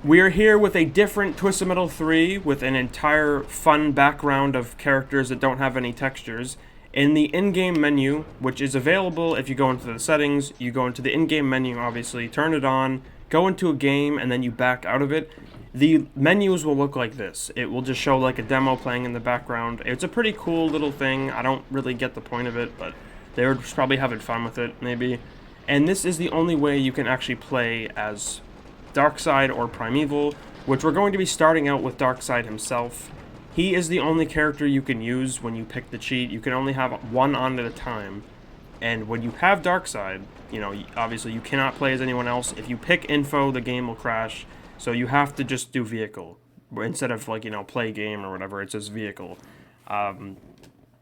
We're here with a different Twisted Metal 3 with an entire fun background of characters that don't have any textures. In the in-game menu, which is available if you go into the settings, you go into the in-game menu, obviously, turn it on, go into a game, and then you back out of it. The menus will look like this. It will just show like a demo playing in the background. It's a pretty cool little thing. I don't really get the point of it, but they were probably having fun with it, maybe. And this is the only way you can actually play as Darkside or Primeval, which we're going to be starting out with Darkside himself. He is the only character you can use when you pick the cheat. You can only have one on at a time. And when you have Darkside, you know, obviously you cannot play as anyone else. If you pick info, the game will crash. So you have to just do vehicle. Instead of, like, you know, play game or whatever, it's just vehicle.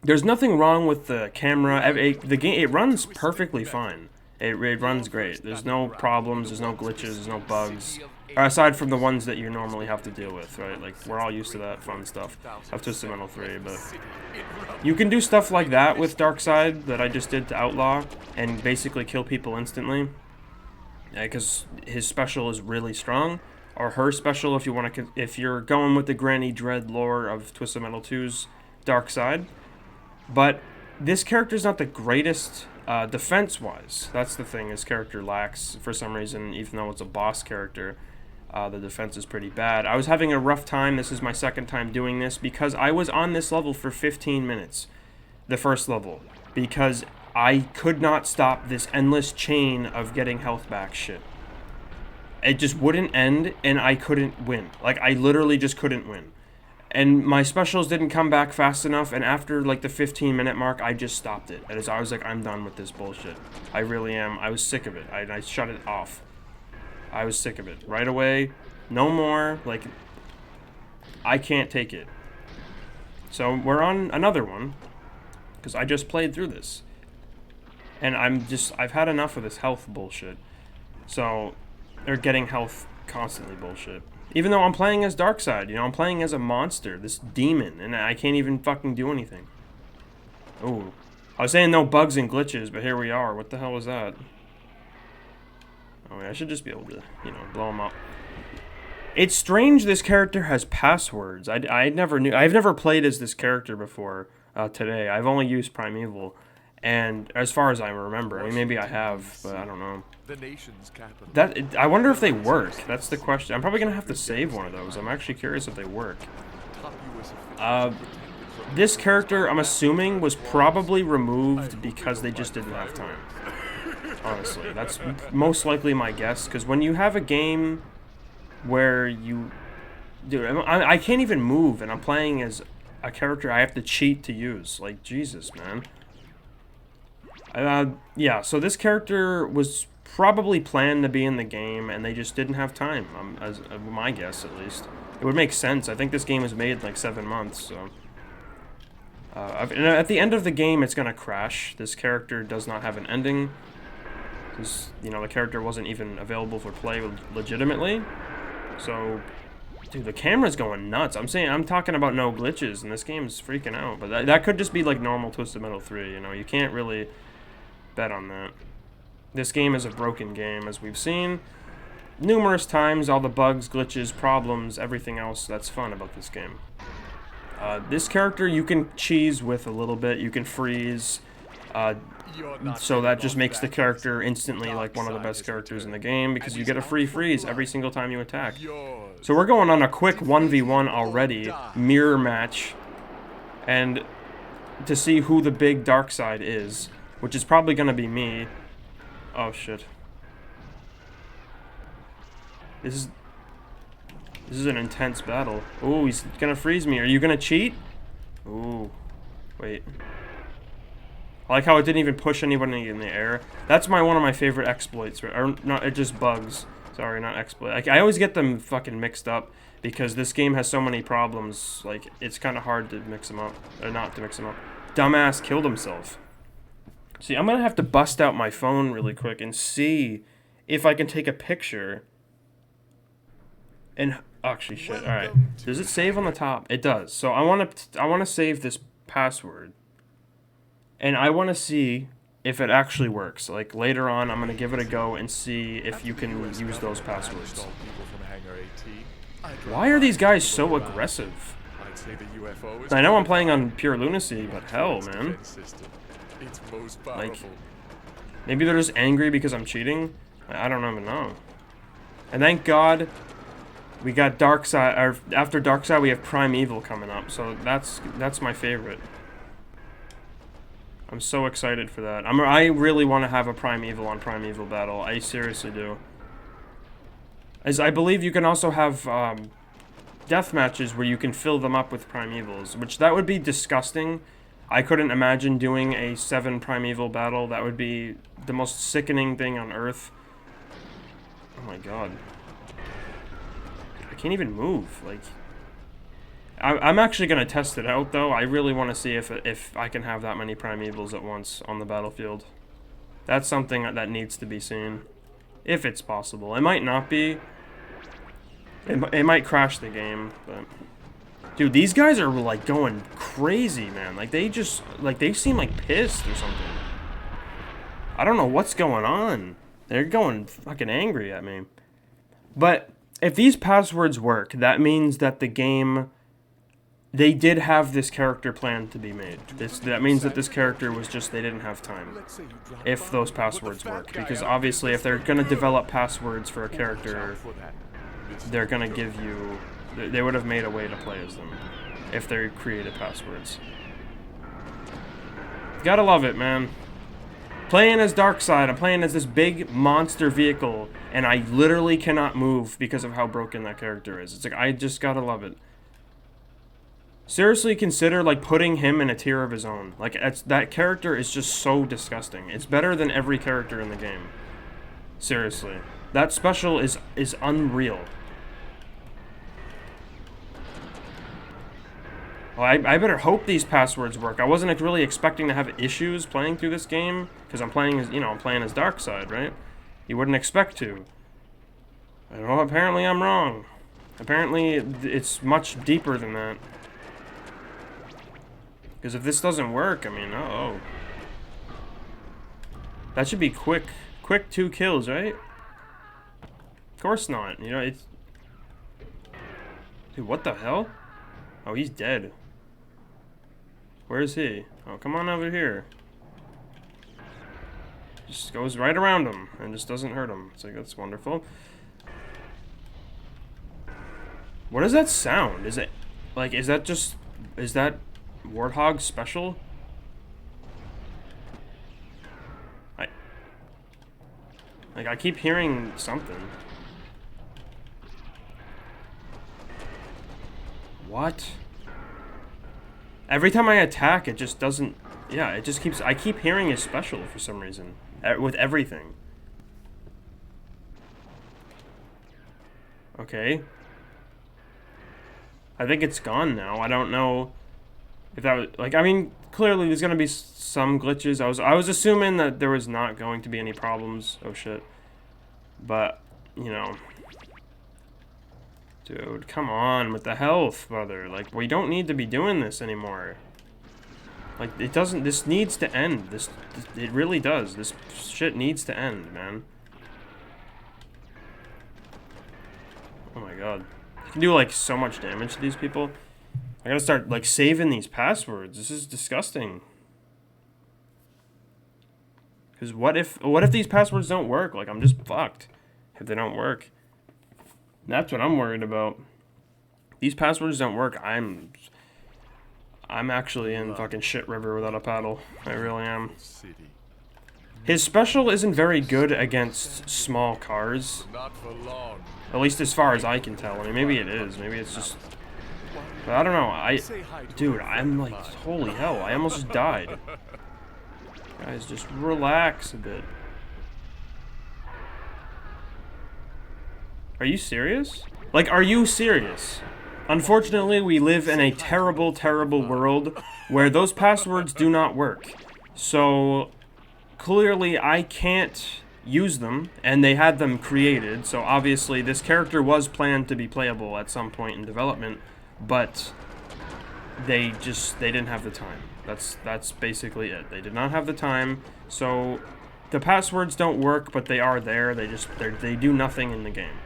There's nothing wrong with the camera. The game, it runs perfectly fine. It runs great. There's no problems, there's no glitches, there's no bugs. Aside from the ones that you normally have to deal with, right? Like, we're all used to that fun stuff of Twisted Metal 3, but you can do stuff like that with Darkside that I just did to Outlaw and basically kill people instantly. Because his special is really strong. Or her special if you want to, if you're going with the Granny Dread lore of Twisted Metal 2's Darkside. But this character's not the greatest defense-wise. That's the thing, his character lacks for some reason, even though it's a boss character. The defense is pretty bad. I was having a rough time. This is my second time doing this because I was on this level for 15 minutes. The first level. Because I could not stop this endless chain of getting health back shit. It just wouldn't end and I couldn't win. Like, I literally just couldn't win. And my specials didn't come back fast enough, and after like the 15-minute mark, I just stopped it. And I was like, I'm done with this bullshit. I really am. I was sick of it. I shut it off. I was sick of it. Right away. No more. Like, I can't take it. So we're on another one, because I just played through this. And I've had enough of this health bullshit. So, they're getting health constantly bullshit. Even though I'm playing as Darkside, you know, I'm playing as a monster, this demon, and I can't even fucking do anything. Ooh. I was saying no bugs and glitches, but here we are. What the hell was that? Oh, I should just be able to, you know, blow him up. It's strange this character has passwords. I never knew. I've never played as this character before today. I've only used Primeval. And as far as I remember, I mean, maybe I have, but I don't know. The nation's capital. I wonder if they work. That's the question. I'm probably gonna have to save one of those. I'm actually curious if they work. This character, I'm assuming, was probably removed because they just didn't have time. Honestly, that's most likely my guess. Because when you have a game where you, dude, I can't even move, and I'm playing as a character I have to cheat to use. Like, Jesus, man. Yeah, so this character was probably planned to be in the game, and they just didn't have time, as my guess, at least. It would make sense. I think this game was made in, like, 7 months, so... and at the end of the game, it's gonna crash. This character does not have an ending. Because, you know, the character wasn't even available for play legitimately. So... Dude, the camera's going nuts. I'm talking about no glitches, and this game's freaking out. But that could just be, like, normal Twisted Metal 3, you know? You can't really bet on that. This game is a broken game, as we've seen numerous times. All the bugs, glitches, problems, everything else that's fun about this game. This character you can cheese with a little bit. You can freeze. So that just makes the character instantly like one of the best characters in the game because you get a free freeze every single time you attack. So we're going on a quick 1v1 already, mirror match, and to see who the big Darkside is, which is probably gonna be me. Oh shit. This is an intense battle. Ooh, he's gonna freeze me. Are you gonna cheat? Ooh. Wait. I like how it didn't even push anybody in the air. That's one of my favorite exploits. Or not, it just bugs. Sorry, not exploit. I always get them fucking mixed up because this game has so many problems. Like, it's kind of hard to mix them up. Or not to mix them up. Dumbass killed himself. See, I'm gonna have to bust out my phone really quick and see if I can take a picture. And actually, shit. All right. Does it save on the top? It does. So I want to save this password, and I want to see if it actually works. Like, later on, I'm gonna give it a go and see if you can use those passwords. Why are these guys so aggressive? I know I'm playing on pure lunacy, but hell, man. Like, maybe they're just angry because I'm cheating? I don't even know. And thank God we got Darkside, or after Darkside we have Primeval coming up, so that's my favorite. I'm so excited for that. I really want to have a Primeval on Primeval Battle. I seriously do. As I believe you can also have death matches where you can fill them up with Primevals, which that would be disgusting. I couldn't imagine doing a 7 Primeval battle. That would be the most sickening thing on earth. Oh my god. I can't even move. Like, I'm actually going to test it out, though. I really want to see if I can have that many Primevals at once on the battlefield. That's something that needs to be seen. If it's possible. It might not be. It might crash the game, but... Dude, these guys are, like, going crazy, man. Like, they just... Like, they seem, like, pissed or something. I don't know what's going on. They're going fucking angry at me. But, if these passwords work, that means that the game... They did have this character planned to be made. That means that this character was just... They didn't have time. If those passwords work. Because, obviously, if they're gonna develop passwords for a character... They're gonna give you... They would have made a way to play as them if they created passwords. Gotta love it, man. Playing as Darkside, I'm playing as this big monster vehicle, and I literally cannot move because of how broken that character is. It's like, I just gotta love it. Seriously, consider, like, putting him in a tier of his own. Like, that character is just so disgusting. It's better than every character in the game. Seriously. That special is unreal. Well, I better hope these passwords work. I wasn't really expecting to have issues playing through this game, because I'm playing as, I'm playing as Darkside, right? You wouldn't expect to. Well, apparently I'm wrong. Apparently it's much deeper than that. Because if this doesn't work, I mean, uh-oh. That should be quick 2 kills, right? Of course not. It's... Dude, what the hell? Oh, he's dead. Where is he? Oh, come on over here. Just goes right around him and just doesn't hurt him. It's like, that's wonderful. What is that sound? Is it... Like, is that just... Is that Warthog special? I keep hearing something. What? Every time I attack, it just doesn't... Yeah, it just keeps... I keep hearing his special for some reason. With everything. Okay. I think it's gone now. I don't know if that was... Like, I mean, clearly there's gonna be some glitches. I was assuming that there was not going to be any problems. Oh, shit. But, Dude, come on with the health, brother. Like, we don't need to be doing this anymore. Like, it doesn't... This needs to end. It really does. This shit needs to end, man. Oh my god. You can do, like, so much damage to these people. I gotta start, like, saving these passwords. This is disgusting. Because what if these passwords don't work? Like, I'm just fucked if they don't work. That's what I'm worried about. These passwords don't work. I'm actually in fucking shit river without a paddle. I really am. His special isn't very good against small cars. At least as far as I can tell. I mean, maybe it is. Maybe it's just... But I don't know. Dude, I'm like, holy hell. I almost died. Guys, just relax a bit. Are you serious? Like, are you serious? Unfortunately, we live in a terrible, terrible world where those passwords do not work. So, clearly I can't use them, and they had them created, so obviously this character was planned to be playable at some point in development, but they didn't have the time. That's basically it. They did not have the time, so the passwords don't work, but they are there. They do nothing in the game.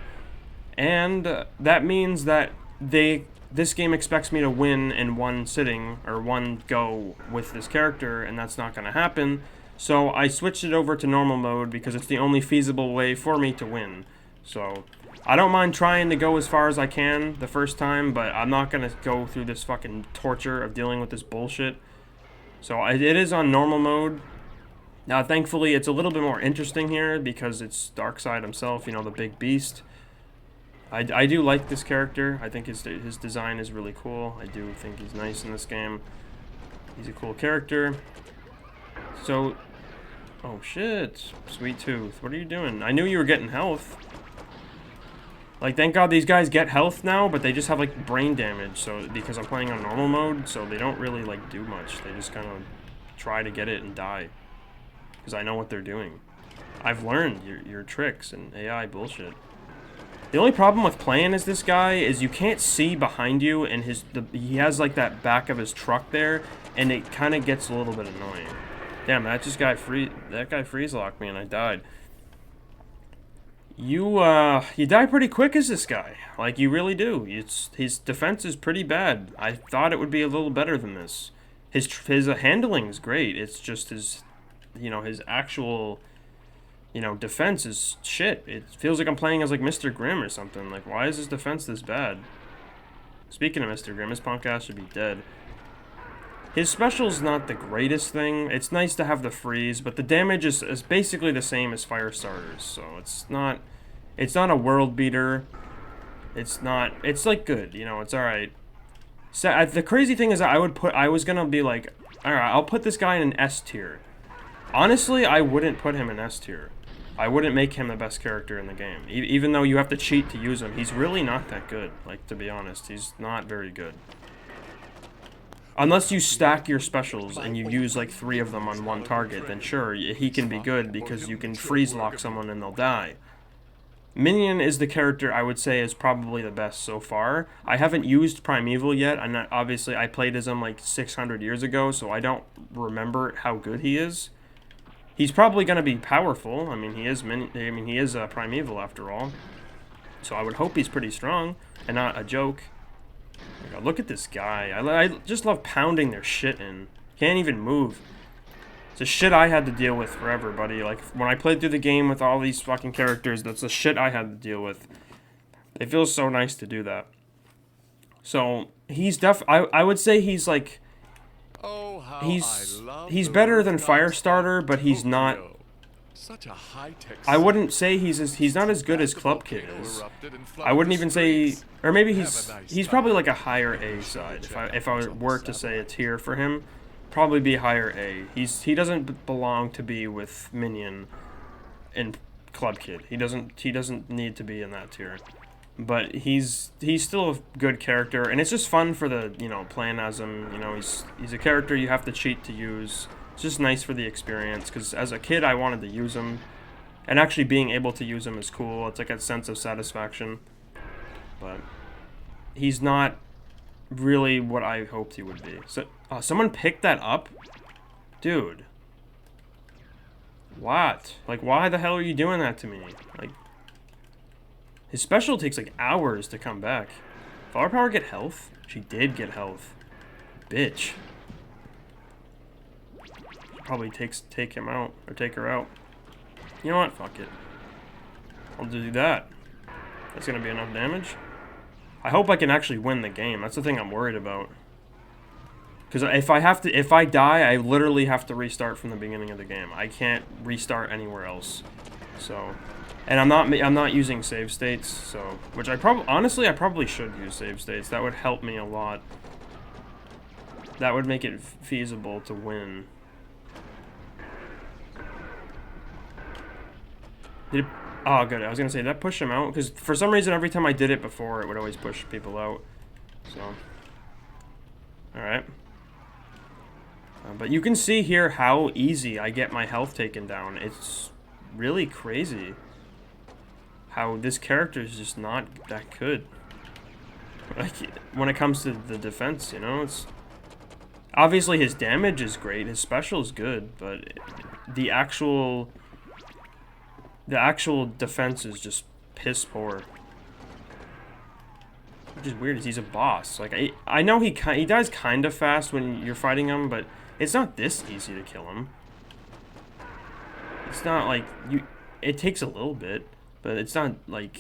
And that means that this game expects me to win in one sitting or one go with this character, and that's not going to happen. So I switched it over to normal mode because it's the only feasible way for me to win. So I don't mind trying to go as far as I can the first time, but I'm not going to go through this fucking torture of dealing with this bullshit. So it is on normal mode. Now, thankfully, it's a little bit more interesting here because it's Darkside himself, you know, the big beast. I do like this character. I think his design is really cool. I do think he's nice in this game. He's a cool character. So, oh shit, Sweet Tooth, what are you doing? I knew you were getting health. Like, thank God these guys get health now, but they just have, like, brain damage, so, because I'm playing on normal mode, so they don't really, like, do much. They just kind of try to get it and die. Because I know what they're doing. I've learned your tricks and AI bullshit. The only problem with playing as this guy is you can't see behind you, and he has, like, that back of his truck there, and it kind of gets a little bit annoying. Damn, that guy freeze-locked me, and I died. You die pretty quick as this guy. Like, you really do. His defense is pretty bad. I thought it would be a little better than this. His handling is great. It's just his actual, defense is shit. It feels like I'm playing as, like, Mr. Grimm or something. Like, why is his defense this bad? Speaking of Mr. Grimm, his punk ass should be dead. His special's not the greatest thing. It's nice to have the freeze, but the damage is basically the same as Firestarter's, so it's not a world beater. It's like good, it's alright. So, the crazy thing is I was gonna be like, alright, I'll put this guy in an S tier. Honestly, I wouldn't put him in S tier. I wouldn't make him the best character in the game. Even though you have to cheat to use him, he's really not that good. Like, to be honest, he's not very good. Unless you stack your specials and you use like 3 of them on one target, then sure, he can be good because you can freeze lock someone and they'll die. Minion is the character I would say is probably the best so far. I haven't used Primeval yet, and obviously I played as him like 600 years ago, so I don't remember how good he is. He's probably going to be powerful. I mean, he is Primeval after all. So I would hope he's pretty strong and not a joke. God, look at this guy. I just love pounding their shit in. Can't even move. It's the shit I had to deal with forever, buddy. Like, when I played through the game with all these fucking characters, that's the shit I had to deal with. It feels so nice to do that. So, he's I would say he's like... He's better than Firestarter, but he's not... Such a high-tech. I wouldn't say he's not as good as Club Kid is. I wouldn't even say, or maybe he's probably like a higher A side. If I were to say a tier for him, probably be higher A. He doesn't belong to be with Minion and Club Kid. He doesn't need to be in that tier. But he's still a good character, and it's just fun for the playing as him. He's a character you have to cheat to use. It's just nice for the experience, because as a kid I wanted to use him, and actually being able to use him is cool. It's like a sense of satisfaction, but he's not really what I hoped he would be. So, someone picked that up? Dude. What? Like, why the hell are you doing that to me? Like, his special takes like hours to come back. Flower Power get health? She did get health. Bitch. Probably take him out, or take her out. You know what? Fuck it. I'll do that. That's gonna be enough damage. I hope I can actually win the game. That's the thing I'm worried about. Because if I die, I literally have to restart from the beginning of the game. I can't restart anywhere else. So, and I'm not using save states. So, which honestly I probably should use save states. That would help me a lot. That would make it feasible to win. Oh, good. I was going to say, did that push him out? Because for some reason, every time I did it before, it would always push people out. So, alright. But you can see here how easy I get my health taken down. It's really crazy how this character is just not that good. Like, when it comes to the defense, it's... Obviously, his damage is great. His special is good, but the actual defense is just piss poor. Which is weird, is he's a boss. Like, I know he dies kind of fast when you're fighting him, but it's not this easy to kill him. It's not like it takes a little bit, but it's not like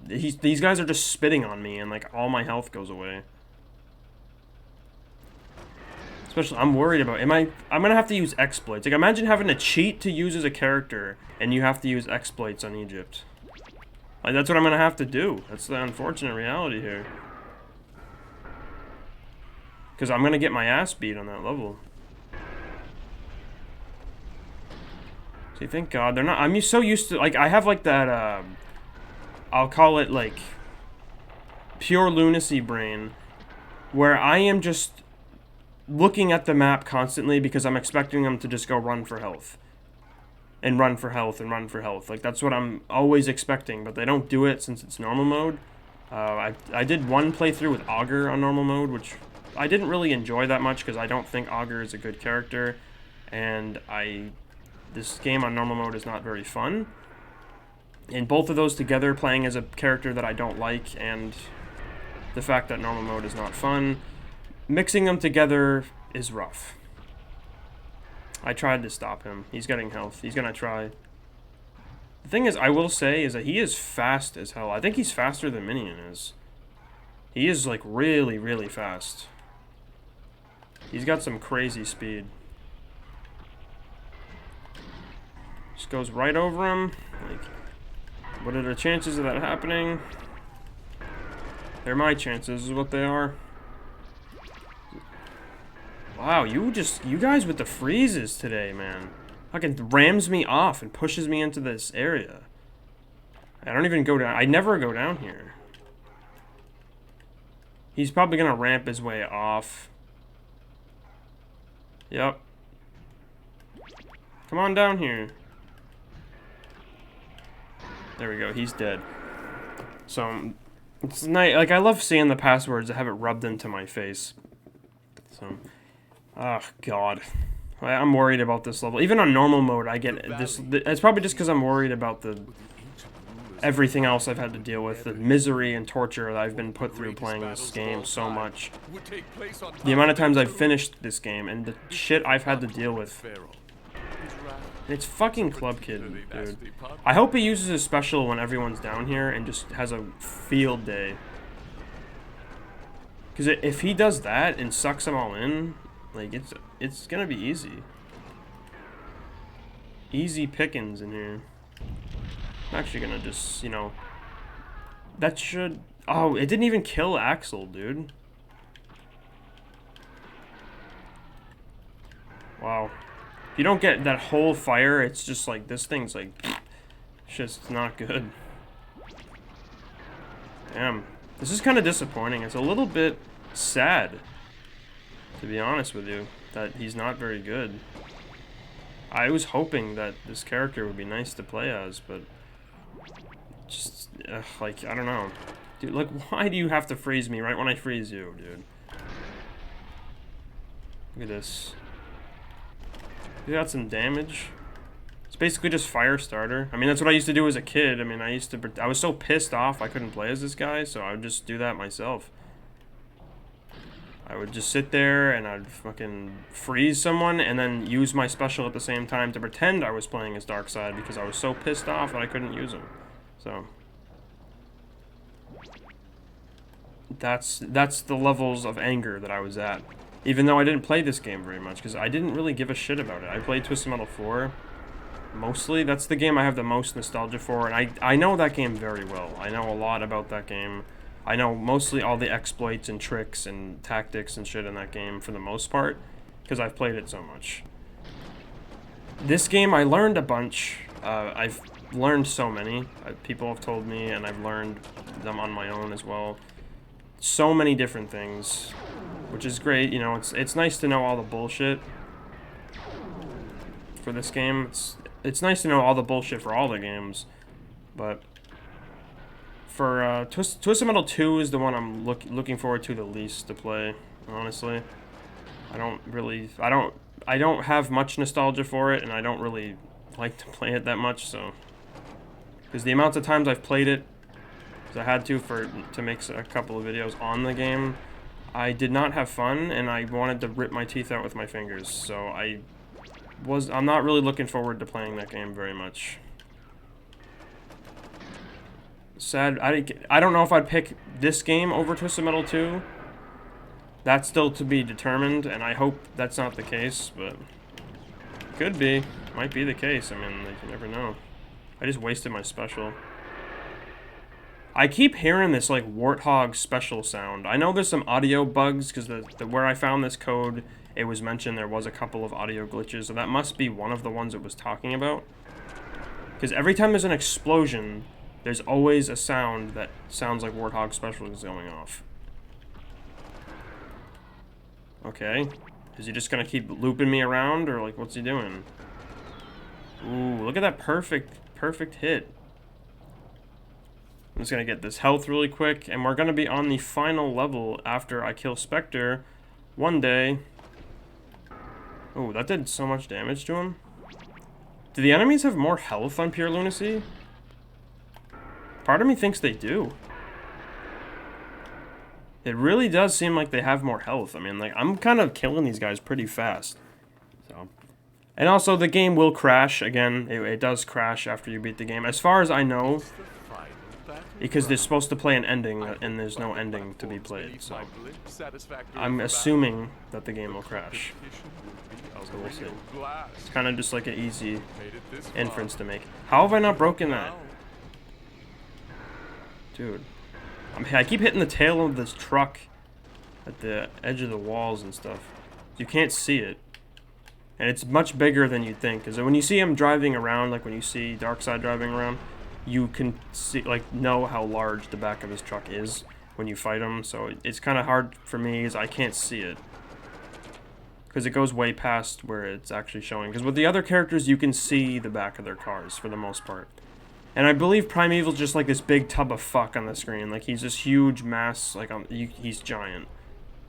these guys are just spitting on me and like all my health goes away. Especially, I'm worried about, I'm gonna have to use exploits. Like, imagine having to cheat to use as a character, and you have to use exploits on Egypt. Like, that's what I'm gonna have to do. That's the unfortunate reality here. Because I'm gonna get my ass beat on that level. See, thank God they're not. I'm so used to, like, I have like that, I'll call it like pure lunacy brain, where I am just looking at the map constantly because I'm expecting them to just go run for health. And run for health and run for health. Like, that's what I'm always expecting, but they don't do it since it's normal mode. I did one playthrough with Augur on normal mode, which I didn't really enjoy that much because I don't think Augur is a good character. And this game on normal mode is not very fun. And both of those together, playing as a character that I don't like, and the fact that normal mode is not fun, mixing them together is rough. I tried to stop him. He's getting health. He's gonna try. The thing is, I will say, is that he is fast as hell. I think he's faster than Minion is. He is, like, really, really fast. He's got some crazy speed. Just goes right over him. Like, what are the chances of that happening? They're my chances, is what they are. Wow, you guys with the freezes today, man. Fucking rams me off and pushes me into this area. I don't even go down. I never go down here. He's probably gonna ramp his way off. Yep. Come on down here. There we go, he's dead. So, it's nice. Like, I love seeing the passwords. I have it rubbed into my face. So, oh, God. I'm worried about this level. Even on normal mode, I get this. It's probably just because I'm worried about everything else I've had to deal with. The misery and torture that I've been put through playing this game so much. The amount of times I've finished this game and the shit I've had to deal with. It's fucking Club Kid, dude. I hope he uses his special when everyone's down here and just has a field day. Because if he does that and sucks them all in, like, it's gonna be easy. Easy pickings in here. I'm actually gonna just, you know... That should... Oh, it didn't even kill Axel, dude. Wow. If you don't get that whole fire, it's just like, this thing's like... It's just not good. Damn. This is kind of disappointing. It's a little bit sad, to be honest with you, that he's not very good. I was hoping that this character would be nice to play as, but just, like, I don't know. Dude, like, why do you have to freeze me right when I freeze you, dude? Look at this. You got some damage. It's basically just fire starter. I mean, that's what I used to do as a kid. I mean, I was so pissed off I couldn't play as this guy, so I would just do that myself. I would just sit there and I'd fucking freeze someone and then use my special at the same time to pretend I was playing as Darkside because I was so pissed off that I couldn't use him. So that's the levels of anger that I was at. Even though I didn't play this game very much because I didn't really give a shit about it. I played Twisted Metal 4 mostly. That's the game I have the most nostalgia for, and I know that game very well. I know a lot about that game. I know mostly all the exploits and tricks and tactics and shit in that game for the most part, because I've played it so much. This game, I learned a bunch. I've learned so many. People have told me, and I've learned them on my own as well. So many different things, which is great. You know, it's nice to know all the bullshit for this game. It's nice to know all the bullshit for all the games, but for Twisted Metal 2 is the one I'm looking forward to the least to play, honestly. I don't have much nostalgia for it, and I don't really like to play it that much, so. Because the amounts of times I've played it, because I had to make a couple of videos on the game, I did not have fun, and I wanted to rip my teeth out with my fingers, so I'm not really looking forward to playing that game very much. Sad, I don't know if I'd pick this game over Twisted Metal 2. That's still to be determined, and I hope that's not the case, but could be. Might be the case. I mean, you never know. I just wasted my special. I keep hearing this, like, warthog special sound. I know there's some audio bugs, because where I found this code, it was mentioned there was a couple of audio glitches, so that must be one of the ones it was talking about. Because every time there's an explosion, there's always a sound that sounds like warthog special is going off. Okay. Is he just gonna keep looping me around, or, like, what's he doing? Ooh, look at that perfect hit. I'm just gonna get this health really quick, and we're gonna be on the final level after I kill Spectre one day. Oh, that did so much damage to him. Do the enemies have more health on Pure Lunacy? Part of me thinks they do. It really does seem like they have more health. I mean, like, I'm kind of killing these guys pretty fast. So, and also, the game will crash. Again, it does crash after you beat the game. As far as I know, because they're supposed to play an ending, and there's no ending to be played. So, I'm assuming that the game will crash. So we'll see. It's kind of just like an easy inference to make. How have I not broken that? Dude. I keep hitting the tail of this truck at the edge of the walls and stuff. You can't see it. And it's much bigger than you'd think. Because when you see him driving around, like when you see Darkside driving around, you can see, like, know how large the back of his truck is when you fight him. So it's kind of hard for me, as I can't see it. Because it goes way past where it's actually showing. Because with the other characters, you can see the back of their cars for the most part. And I believe Primeval's just like this big tub of fuck on the screen. Like, he's this huge mass, like, he's giant.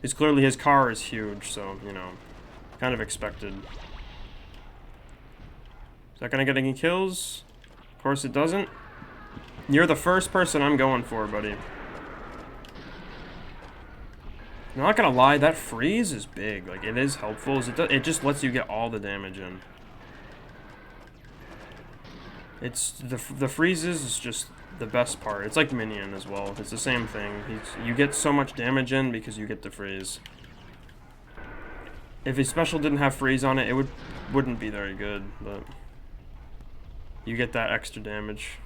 Because clearly his car is huge, so, you know, kind of expected. Is that gonna get any kills? Of course it doesn't. You're the first person I'm going for, buddy. I'm not gonna lie, that freeze is big. Like, it is helpful. It just lets you get all the damage in. It's the freezes is just the best part. It's like Minion as well. It's the same thing. You get so much damage in because you get the freeze. If his special didn't have freeze on it, it wouldn't be very good, but you get that extra damage.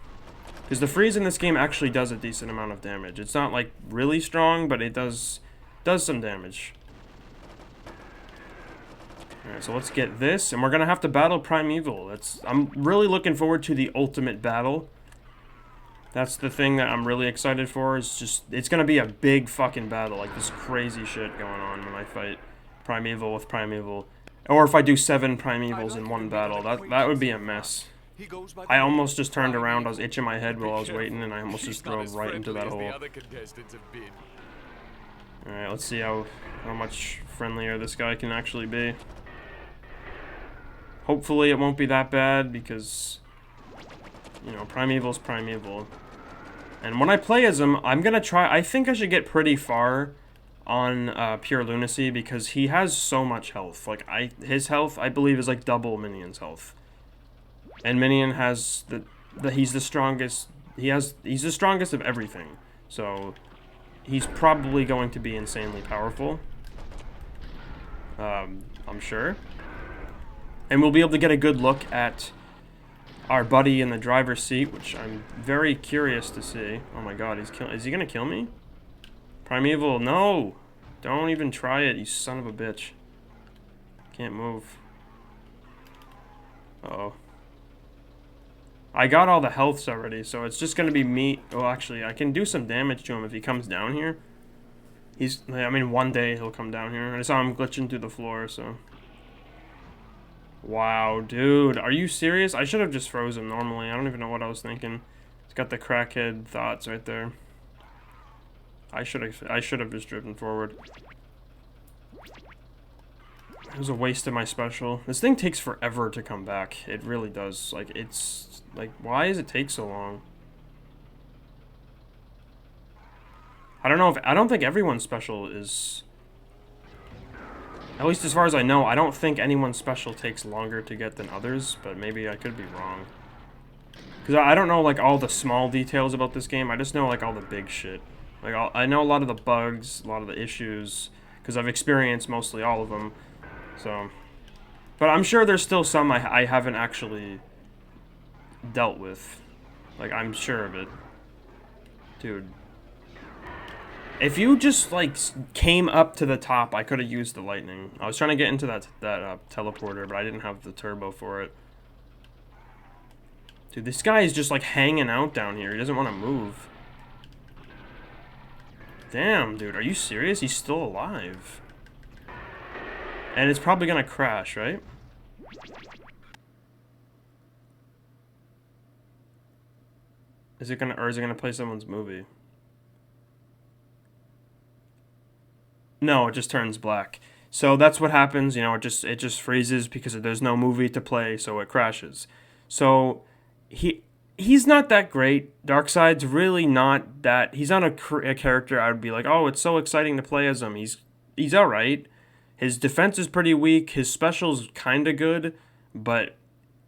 Because the freeze in this game actually does a decent amount of damage. It's not like really strong, but it does some damage. Alright, so let's get this, and we're gonna have to battle Primeval. I'm really looking forward to the ultimate battle. That's the thing that I'm really excited for, it's gonna be a big fucking battle, like this crazy shit going on when I fight Primeval with Primeval. Or if I do 7 Primevals in one battle, that would be a mess. I almost just turned around, I was itching my head while I was waiting, and I almost just drove right into that hole. Alright, let's see how much friendlier this guy can actually be. Hopefully it won't be that bad, because, you know, Primeval's Primeval. And when I play as him, I'm gonna try, I think I should get pretty far on Pure Lunacy, because he has so much health. Like, his health, I believe, is like double Minion's health. And Minion has he's the strongest, he's the strongest of everything. So, he's probably going to be insanely powerful. I'm sure. And we'll be able to get a good look at our buddy in the driver's seat, which I'm very curious to see. Oh my god, is he gonna kill me? Primeval, no! Don't even try it, you son of a bitch. Can't move. Uh-oh. I got all the healths already, so it's just gonna be me. Oh, actually, I can do some damage to him if he comes down here. I mean, one day he'll come down here. I saw him glitching through the floor, so. Wow, dude, are you serious? I should have just froze him normally. I don't even know what I was thinking. It's got the crackhead thoughts right there. I should have just driven forward. It was a waste of my special. This thing takes forever to come back. It really does. Like, it's... Like, why does it take so long? I don't know if... I don't think everyone's special is... At least as far as I know, I don't think anyone's special takes longer to get than others, but maybe I could be wrong. Because I don't know, like, all the small details about this game. I just know, like, all the big shit. Like, I know a lot of the bugs, a lot of the issues, because I've experienced mostly all of them. So... But I'm sure there's still some I haven't actually dealt with. Like, I'm sure of it. Dude. If you just, like, came up to the top, I could have used the lightning. I was trying to get into that teleporter, but I didn't have the turbo for it. Dude, this guy is just, like, hanging out down here. He doesn't want to move. Damn, dude. Are you serious? He's still alive. And it's probably gonna crash, right? Is it gonna play someone's movie? No, it just turns black. So that's what happens, you know, it just freezes because there's no movie to play, so it crashes. So he's not that great. Darkside's really not that. He's not a character I would be like, "Oh, it's so exciting to play as him." He's all right. His defense is pretty weak. His special's kind of good, but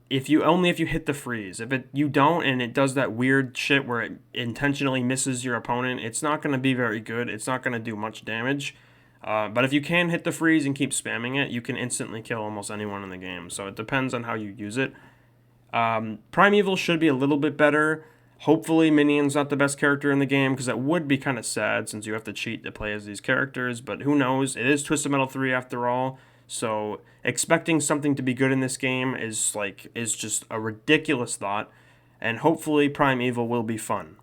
if you hit the freeze. If you don't and it does that weird shit where it intentionally misses your opponent, it's not going to be very good. It's not going to do much damage. But if you can hit the freeze and keep spamming it, you can instantly kill almost anyone in the game. So it depends on how you use it. Primeval should be a little bit better. Hopefully Minion's not the best character in the game, because that would be kind of sad since you have to cheat to play as these characters. But who knows? It is Twisted Metal 3 after all. So expecting something to be good in this game is just a ridiculous thought. And hopefully Primeval will be fun.